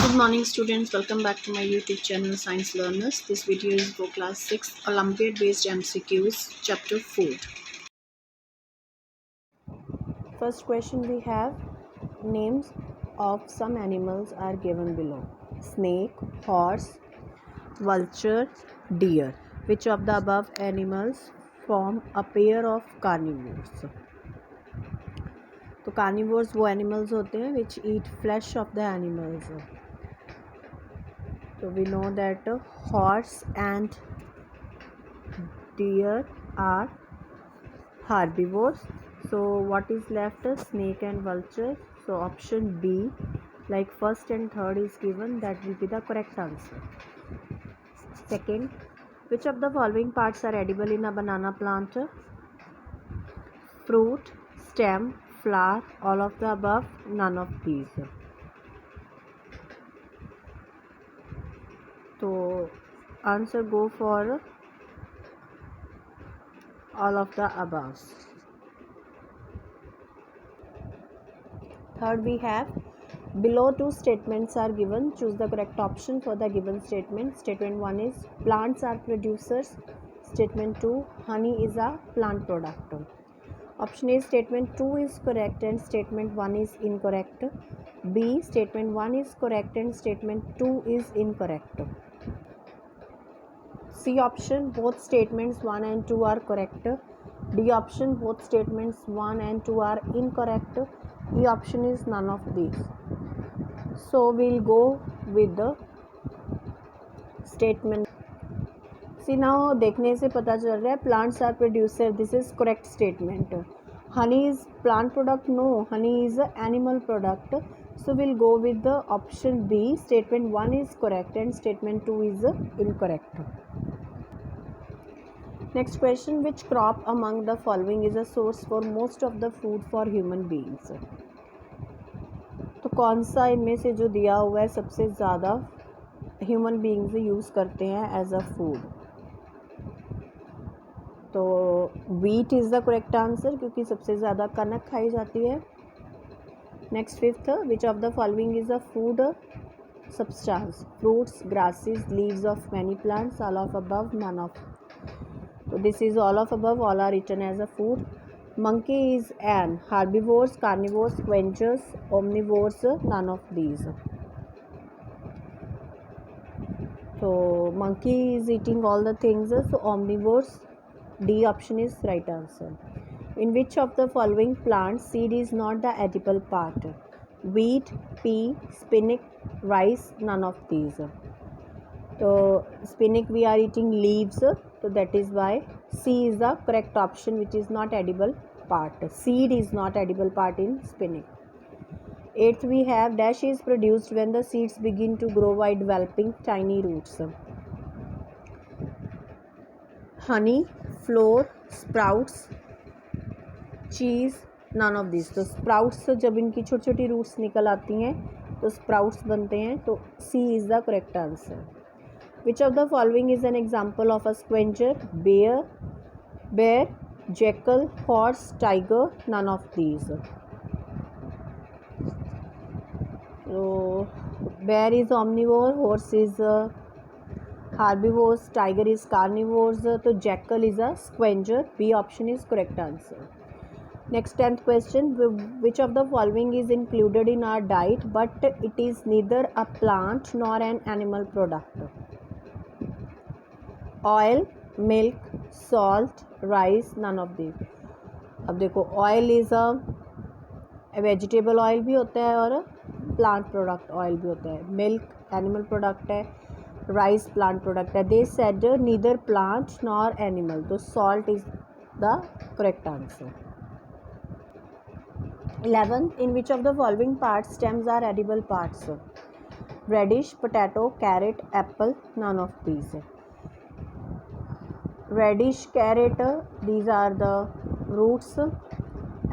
Good morning students, welcome back to my YouTube channel Science Learners. This video is for class 6 Olympiad based MCQs chapter Food. First question we have, names of some animals are given below. Snake, horse, vulture, deer. Which of the above animals form a pair of carnivores? तो carnivores वो animals होते हैं which eat flesh of the animals. So we know that horse and deer are herbivores. So what is left? Snake and vulture. So option B, like first and third is given, that will be the correct answer. Second, which of the following parts are edible in a banana plant? Fruit, stem, flower, all of the above, none of these. So answer go for all of the above. Third we have, below two statements are given, choose the correct option for the given statement. Statement 1 is plants are producers. Statement 2, honey is a plant product. Option A, statement 2 is correct and statement 1 is incorrect. B, statement 1 is correct and statement 2 is incorrect. C option, both statements 1 and 2 are correct. D option, both statements 1 and 2 are incorrect. E option is none of these. So we'll go with the statement. See now, देखने से पता चल रहा है plants are producer. This is correct statement. Honey is plant product? No, honey is an animal product. So we'll go with the option B. Statement 1 is correct and statement 2 is incorrect. Next question, which crop among the following is a source for most of the food for human beings? तो कौन सा इनमें से जो दिया हुआ है सबसे ज़्यादा ह्यूमन बीइंग्स यूज़ करते हैं एज अ फूड? तो wheat is the correct answer क्योंकि सबसे ज़्यादा कनक खाई जाती है. Next fifth, which of the following is a food substance? Fruits, grasses, leaves of many plants, all of above, none of. So this is all of above, all are written as a food. Monkey is an herbivores, carnivores, quenchers, omnivores, none of these. So monkey is eating all the things, so omnivores. D option is right answer. In which of the following plants seed is not the edible part? Wheat, pea, spinach, rice, none of these. So spinach we are eating leaves, so that is why C is the correct option, which is not edible part. Seed is not edible part in spinach. Eighth we have, dash is produced when the seeds begin to grow by developing tiny roots. Honey, flour, sprouts, cheese, none of these. तो sprouts जब इनकी छोटी छोटी roots निकल आती हैं तो sprouts बनते हैं, तो C is the correct answer. Which of the following is an example of a squanger? Bear, jackal, horse, tiger, none of these. So bear is omnivore, horse is herbivores, tiger is carnivores, so jackal is a squanger. B option is correct answer. Next 10th question, which of the following is included in our diet but it is neither a plant nor an animal product? Oil, milk, salt, rice, none of this. अब देखो, oil is a vegetable oil भी होता है और plant product oil भी होता है. Milk animal product है, राइस प्लांट प्रोडक्ट है. They said neither plant nor animal, तो salt is the correct answer. 11th, in which of the following parts stems are edible parts? Radish, potato, carrot, apple, none of these. Radish, carrot, these are the roots.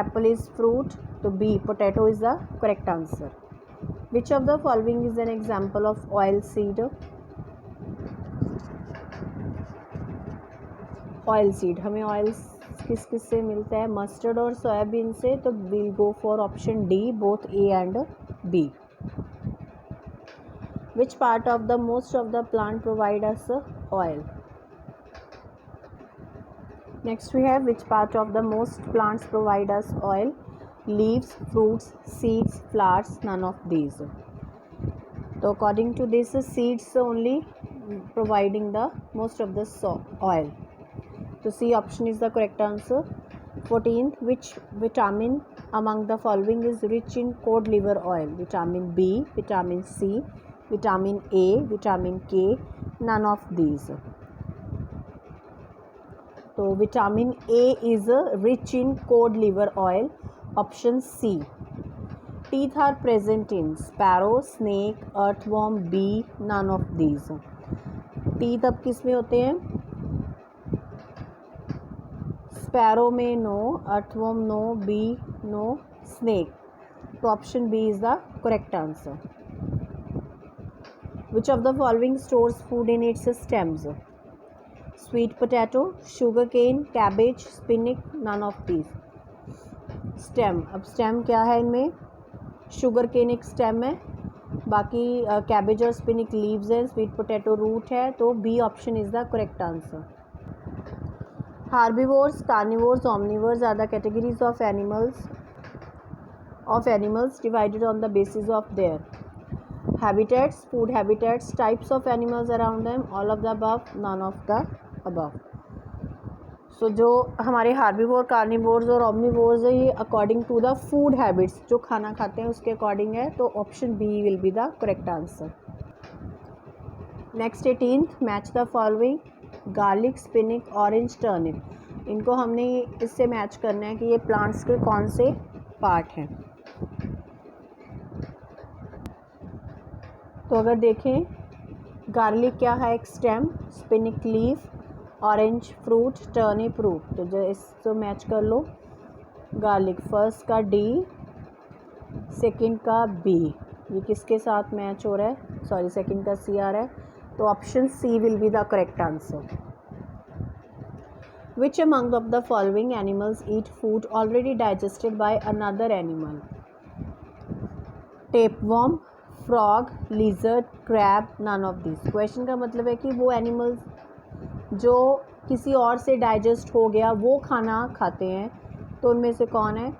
Apple is fruit, so B, potato is the correct answer. Which of the following is an example of oil seed? Oil seed, हमें oil किस किस से मिलता है? Mustard और soybean से, तो we'll go for option D, both A and B. Which part of the most of the plant provide us oil? Next we have which part of the most plants provide us oil? Leaves, fruits, seeds, flowers, none of these. So according to this, seeds only providing the most of the oil. So C option is the correct answer. 14th, which vitamin among the following is rich in cod liver oil? Vitamin B, vitamin C, vitamin A, vitamin K, none of these. So vitamin A is rich in cod liver oil. Option C. Teeth are present in sparrow, snake, earthworm, bee, none of these. Teeth अब किस में होते हैं? Sparrow में no, earthworm no, bee no, snake. तो option B is the correct answer. Which of the following stores food in its stems? Sweet potato, sugar cane, cabbage, spinach, none of these. Stem, अब stem क्या है इनमें? Sugar cane एक stem है, बाकी cabbage और spinach leaves हैं, sweet potato root है. तो B option is the correct answer. Herbivores, carnivores, omnivores are the categories of animals divided on the basis of their habitats, food habitats, types of animals around them, all of the above, none of the above. So जो हमारे herbivore, carnivores और omnivores है, ये according to the food habits, जो खाना खाते हैं उसके according है. तो option B will be the correct answer. Next 18th, match the following: garlic, spinach, orange, turnip. इनको हमने इससे मैच करना है कि ये प्लांट्स के कौन से पार्ट हैं. तो अगर देखें, गार्लिक क्या है? एक stem, spinach leaf, orange fruit, turnip root. तो जो इसको मैच कर लो, गार्लिक फर्स्ट का डी, सेकंड का बी, ये किसके साथ मैच हो रहा है? सॉरी, सेकंड का सी आ रहा है. तो option C will be the correct answer. Which among of the following animals eat food already digested by another animal? Tapeworm, frog, lizard, crab, none of these. Question का मतलब है कि वो एनिमल्स जो किसी और से डाइजेस्ट हो गया वो खाना खाते हैं, तो उनमें से कौन है?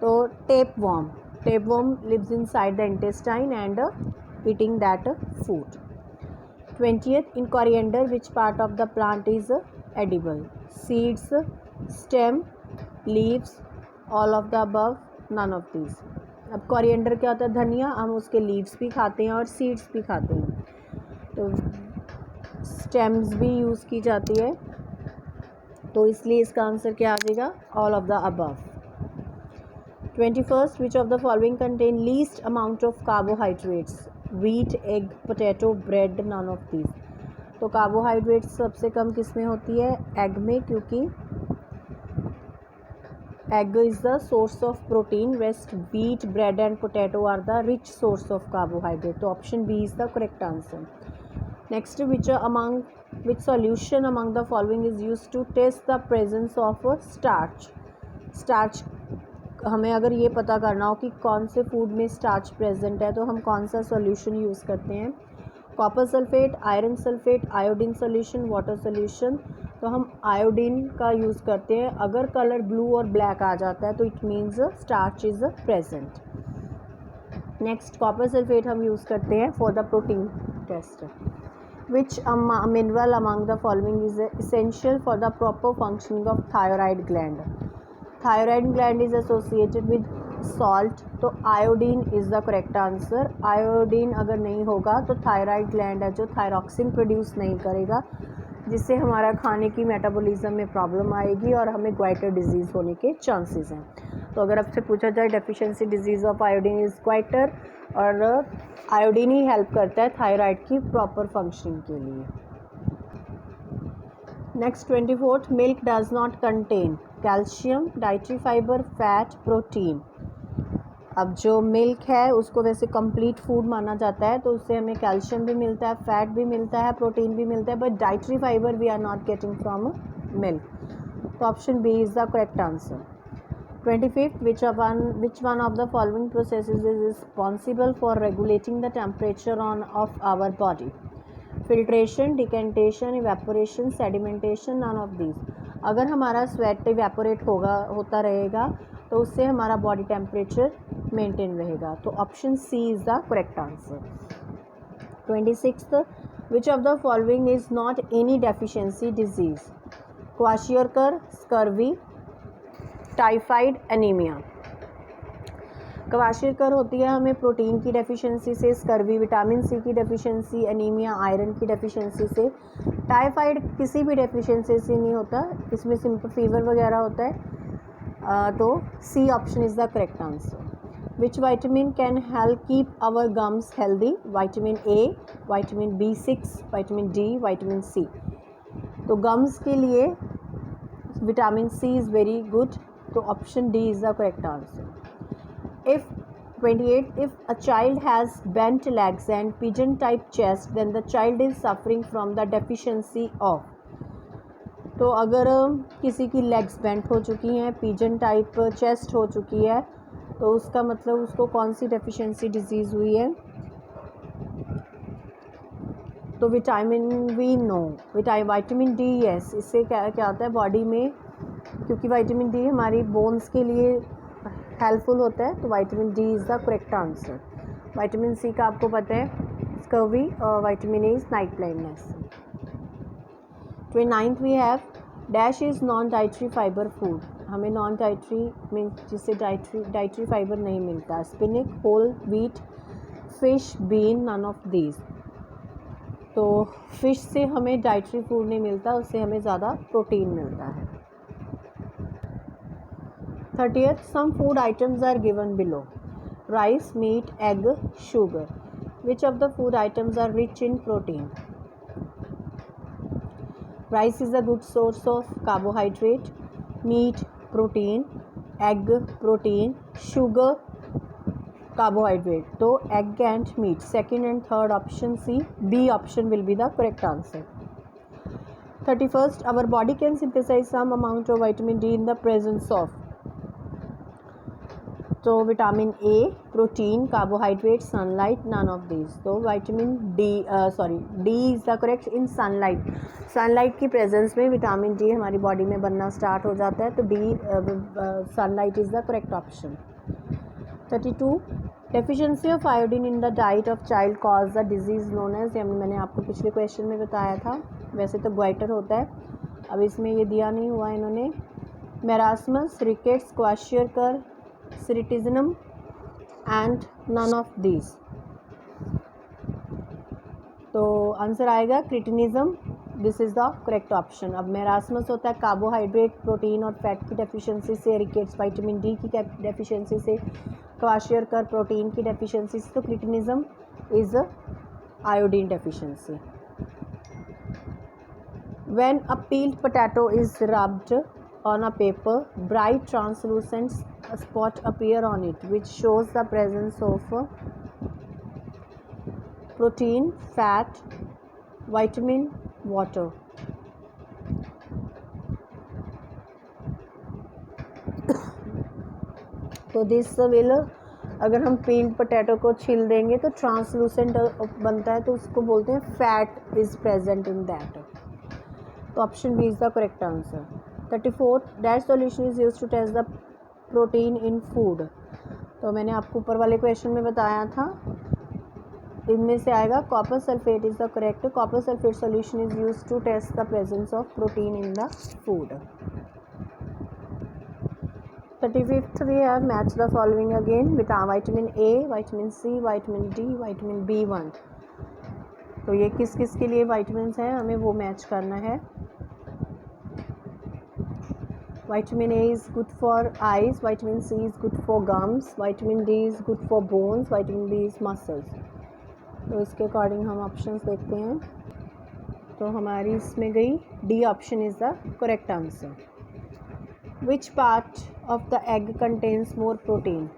तो tapeworm. Tapeworm lives inside the intestine and eating that food. 20th, in coriander, which part of the plant is edible? Seeds, stem, leaves, all of the above, none of these. अब coriander क्या होता है? धनिया. हम उसके leaves भी खाते हैं और seeds भी खाते हैं. तो stems भी यूज़ की जाती है, तो इसलिए इसका आंसर क्या आ जाएगा? all of the above. 21st, which of the following contain least amount of carbohydrates? Wheat, egg, potato, bread, none of these. तो कार्बोहाइड्रेट्स सबसे कम किस में होती है? एग में, क्योंकि egg is the source of protein. West wheat, bread and potato are the rich source of carbohydrate. तो option B is the correct answer. Next, which solution among the following is use to test the presence of starch? Starch हमें अगर ये पता करना हो कि कौन से फूड में स्टार्च प्रेजेंट है, तो हम कौन सा सॉल्यूशन यूज़ करते हैं? Copper sulphate, iron sulphate, iodine solution, water solution. तो हम आयोडीन का यूज़ करते हैं. अगर कलर ब्लू और ब्लैक आ जाता है तो it means starch is present. Next, copper sulphate हम यूज़ करते हैं for the protein test. Which mineral among the following is essential for the proper functioning of thyroid gland? Thyroid gland is associated with salt. तो iodine is the correct answer. Iodine अगर नहीं होगा तो thyroid gland है जो thyroxine produce नहीं करेगा, जिससे हमारा खाने की मेटाबॉलिज्म में प्रॉब्लम आएगी और हमें ग्वाइटर डिजीज़ होने के चांसेस हैं. तो अगर आपसे पूछा जाए deficiency disease of iodine is goitre, और आयोडीन ही हेल्प करता है थायराइड की प्रॉपर फंक्शनिंग के लिए. Next 24th, milk does not contain calcium, dietary fibre, fat, protein. अब जो मिल्क है उसको वैसे कंप्लीट फूड माना जाता है, तो उससे हमें कैल्शियम भी मिलता है, फैट भी मिलता है, प्रोटीन भी मिलता है, but dietary fibre we are not getting from milk. तो option B is the correct answer. 25th, which one of the following processes is responsible for regulating the temperature of our body? Filtration, decantation, evaporation, sedimentation, none of these. अगर हमारा sweat evaporate होता रहेगा तो उससे हमारा body temperature maintain रहेगा. तो option C is the correct answer. 26th, which of the following is not any deficiency disease? Kwashiorkor, scurvy, typhoid, anaemia. Kwashiorkor होती है हमें प्रोटीन की डेफिशिएंसी से, स्कर्वी विटामिन सी की डेफिशिएंसी, एनीमिया आयरन की deficiency से, टाइफाइड किसी भी डेफिशिएंसी से नहीं होता, इसमें सिंपल फीवर वगैरह होता है. तो C option is the correct answer. Which vitamin can help keep our gums healthy? Vitamin A, vitamin B6, vitamin D, vitamin C. तो गम्स के लिए vitamin C is very good. तो option D is the correct answer. If 28, if a child has bent legs and pigeon type chest, then the child is suffering from the deficiency of. तो अगर किसी की legs bent हो चुकी हैं, pigeon type chest हो चुकी है, तो उसका मतलब उसको कौन सी डेफिशिएंसी डिजीज़ हुई है? तो vitamin B no, vitamin D yes. इससे क्या होता है बॉडी में, क्योंकि विटामिन डी हमारी बोन्स के लिए हेल्पफुल होता है. तो vitamin D is the correct answer. Vitamin C का आपको पता है स्कर्वी, और vitamin A is night blindness. 29th we have dash is non dietary fibre food. हमें नॉन डाइटरी मीन्स जिससे डाइटरी फाइबर नहीं मिलता. Spinach, whole wheat, fish, bean, none of these. तो फिश से हमें डाइटरी फूड नहीं मिलता, उससे हमें ज़्यादा प्रोटीन मिलता है. 30th, some food items are given below: rice, meat, egg, sugar. Which of the food items are rich in protein? Rice is a good source of carbohydrate, meat, protein, egg, protein, sugar, carbohydrate. So egg and meat. Second and third option C, B option will be the correct answer. 31st, our body can synthesize some amount of vitamin D in the presence of. तो vitamin A, protein, carbohydrate, sunlight, none of this. तो vitamin D is the correct. In sunlight की presence में vitamin D हमारी body में बनना start हो जाता है. तो D sunlight is the correct option. 32, deficiency of iodine in the diet of child cause the disease known as. मैंने आपको पिछले क्वेश्चन में बताया था. वैसे तो ग्वाइटर होता है, अब इसमें ये दिया नहीं हुआ इन्होंने. Marasmus, rickets, kwashiorkor, cretinism and none of these. तो आंसर आएगा cretinism. This is the correct option. अब मेरास्मस होता है कार्बोहाइड्रेट, प्रोटीन और फैट की डेफिशिएंसी से, रिकेट्स विटामिन डी की डेफिशिएंसी से, क्वाशियोरकर प्रोटीन की डेफिशिएंसी से. तो cretinism is iodine deficiency. When a peeled potato is rubbed on a paper, bright translucent spot appear on it, which shows the presence of protein, fat, vitamin, water. तो this will, अगर हम peeled potato को छील देंगे तो translucent बनता है, तो उसको बोलते हैं fat is present in that. तो option B is the correct answer. 34th, dash solution is use to test the protein in food. तो मैंने आपको ऊपर वाले क्वेश्चन में बताया था, इनमें से आएगा copper sulphate is the correct. Copper sulphate solution is use to test the presence of protein in the food. 35th, we have match the following again. Vitamin A, vitamin C, vitamin D, vitamin B1. तो ये किस किस के लिए vitamin हैं, हमें वो match करना है. Vitamin A is good for eyes, vitamin C is good for gums, vitamin D is good for bones, vitamin B is muscles. तो इसके अकॉर्डिंग हम ऑप्शंस देखते हैं. तो हमारी इसमें गई D option is the correct answer. Which part of the egg contains more protein.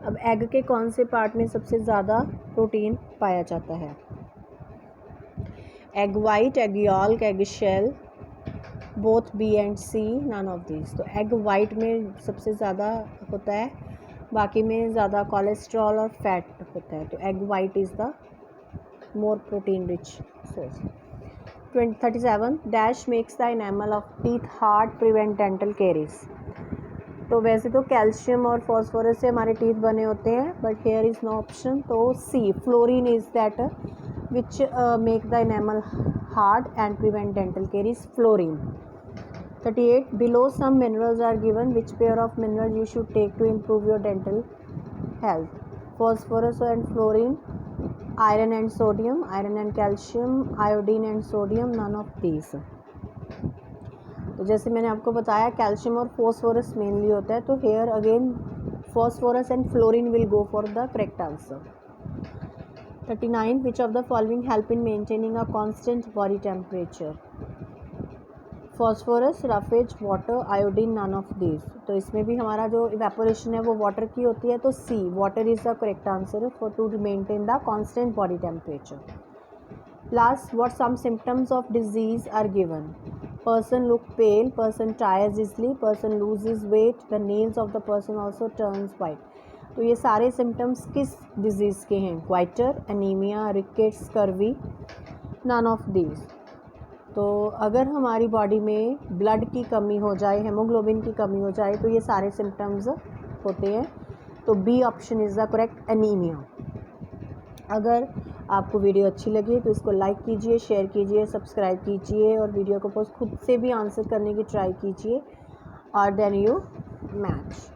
अब एग के कौन से पार्ट में सबसे ज़्यादा प्रोटीन पाया जाता है? Egg white, egg yolk, egg shell, both B and C, none of this. तो एग वाइट में सबसे ज़्यादा होता है, बाकी में ज़्यादा कोलेस्ट्रॉल और फैट होता है। तो egg white is the more protein rich source. 37 dash makes the enamel of teeth hard, prevent dental caries. तो वैसे तो कैल्शियम और फॉस्फोरस से हमारे टीथ बने होते हैं, but hair is no option. तो C, fluorine is that which make the enamel hard and prevent dental caries, fluorine. 38 below some minerals are given, which pair of minerals you should take to improve your dental health? Phosphorus and fluorine, iron and sodium, iron and calcium, iodine and sodium, none of these। तो जैसे मैंने आपको बताया calcium और phosphorus mainly होता है, तो here again phosphorus and fluorine will go for the correct answer. 39 which of the following help in maintaining a constant body temperature? Phosphorus, roughage, water, iodine, none of these. तो इसमें भी हमारा जो evaporation है वो वाटर की होती है, तो C, water is the correct answer for to maintain the constant body temperature. Last, what some symptoms of disease are given? Person look pale, person tires easily, person loses weight, the nails of the person also turns white. तो ये सारे symptoms किस disease के हैं? Goitre, anaemia, rickets, scurvy, none of these. तो अगर हमारी body में ब्लड की कमी हो जाए, हेमोग्लोबिन की कमी हो जाए, तो ये सारे सिम्टम्स होते हैं। तो B option is the correct, anaemia. अगर आपको वीडियो अच्छी लगी तो इसको लाइक कीजिए, शेयर कीजिए, सब्सक्राइब कीजिए और वीडियो को खुद से भी आंसर करने की ट्राई कीजिए और देन यू मैच।